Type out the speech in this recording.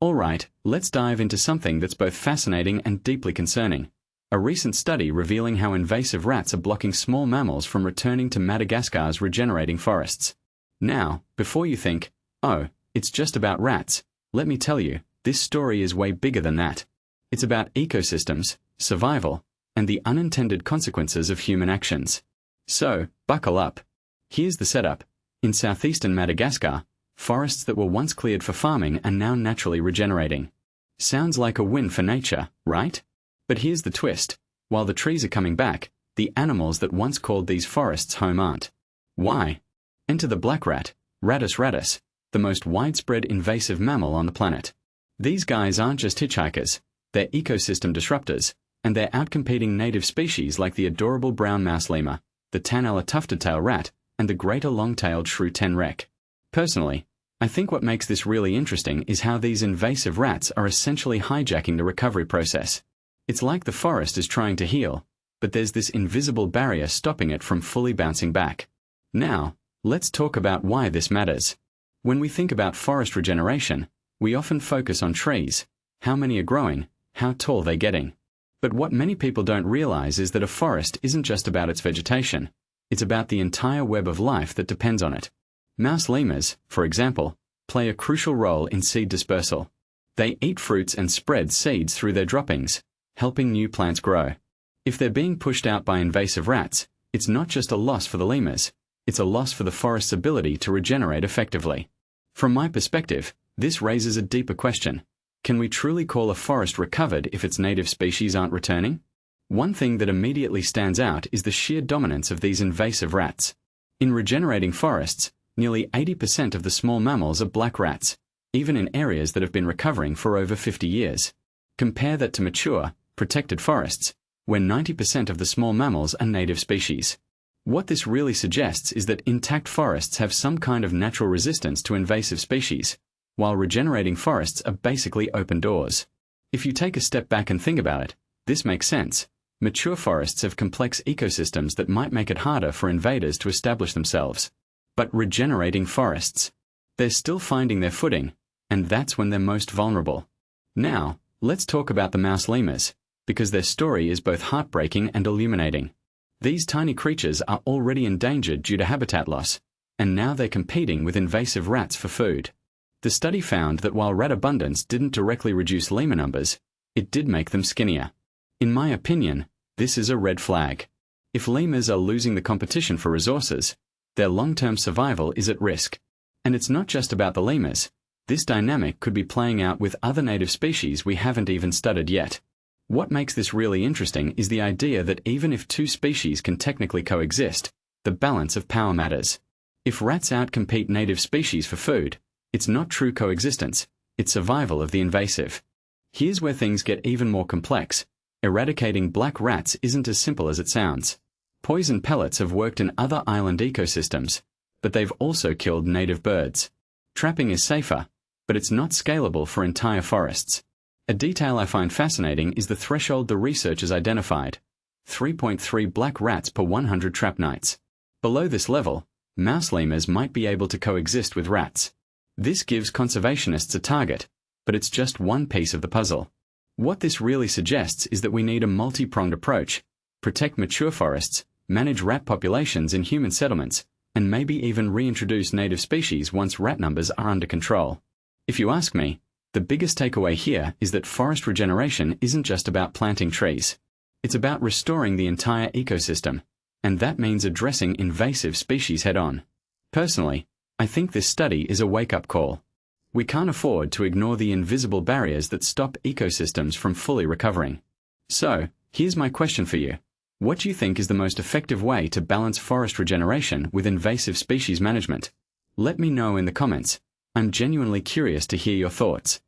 Alright, let's dive into something that's both fascinating and deeply concerning. A recent study revealing how invasive rats are blocking small mammals from returning to Madagascar's regenerating forests. Now, before you think, oh, it's just about rats, let me tell you, this story is way bigger than that. It's about ecosystems, survival, and the unintended consequences of human actions. So, buckle up. Here's the setup. In southeastern Madagascar, forests that were once cleared for farming are now naturally regenerating. Sounds like a win for nature, right? But here's the twist. While the trees are coming back, the animals that once called these forests home aren't. Why? Enter the black rat, Rattus rattus, the most widespread invasive mammal on the planet. These guys aren't just hitchhikers, they're ecosystem disruptors, and they're outcompeting native species like the adorable brown mouse lemur, the Tanella tufted-tail rat, and the greater long-tailed shrew tenrec. Personally, I think what makes this really interesting is how these invasive rats are essentially hijacking the recovery process. It's like the forest is trying to heal, but there's this invisible barrier stopping it from fully bouncing back. Now, let's talk about why this matters. When we think about forest regeneration, we often focus on trees, how many are growing, how tall they're getting. But what many people don't realize is that a forest isn't just about its vegetation. It's about the entire web of life that depends on it. Mouse lemurs, for example, play a crucial role in seed dispersal. They eat fruits and spread seeds through their droppings, helping new plants grow. If they're being pushed out by invasive rats, it's not just a loss for the lemurs, it's a loss for the forest's ability to regenerate effectively. From my perspective, this raises a deeper question. Can we truly call a forest recovered if its native species aren't returning? One thing that immediately stands out is the sheer dominance of these invasive rats. In regenerating forests, nearly 80% of the small mammals are black rats, even in areas that have been recovering for over 50 years. Compare that to mature, protected forests, where 90% of the small mammals are native species. What this really suggests is that intact forests have some kind of natural resistance to invasive species, while regenerating forests are basically open doors. If you take a step back and think about it, this makes sense. Mature forests have complex ecosystems that might make it harder for invaders to establish themselves. But regenerating forests, they're still finding their footing, and that's when they're most vulnerable. Now, let's talk about the mouse lemurs, because their story is both heartbreaking and illuminating. These tiny creatures are already endangered due to habitat loss, and now they're competing with invasive rats for food. The study found that while rat abundance didn't directly reduce lemur numbers, it did make them skinnier. In my opinion, this is a red flag. If lemurs are losing the competition for resources, their long-term survival is at risk. And it's not just about the lemurs. This dynamic could be playing out with other native species we haven't even studied yet. What makes this really interesting is the idea that even if two species can technically coexist, the balance of power matters. If rats outcompete native species for food, it's not true coexistence, it's survival of the invasive. Here's where things get even more complex. Eradicating black rats isn't as simple as it sounds. Poison pellets have worked in other island ecosystems, but they've also killed native birds. Trapping is safer, but it's not scalable for entire forests. A detail I find fascinating is the threshold the researchers identified: 3.3 black rats per 100 trap nights. Below this level, mouse lemurs might be able to coexist with rats. This gives conservationists a target, but it's just one piece of the puzzle. What this really suggests is that we need a multi-pronged approach: protect mature forests, manage rat populations in human settlements, and maybe even reintroduce native species once rat numbers are under control. If you ask me, the biggest takeaway here is that forest regeneration isn't just about planting trees. It's about restoring the entire ecosystem, and that means addressing invasive species head-on. Personally, I think this study is a wake-up call. We can't afford to ignore the invisible barriers that stop ecosystems from fully recovering. So, here's my question for you. What do you think is the most effective way to balance forest regeneration with invasive species management? Let me know in the comments. I'm genuinely curious to hear your thoughts.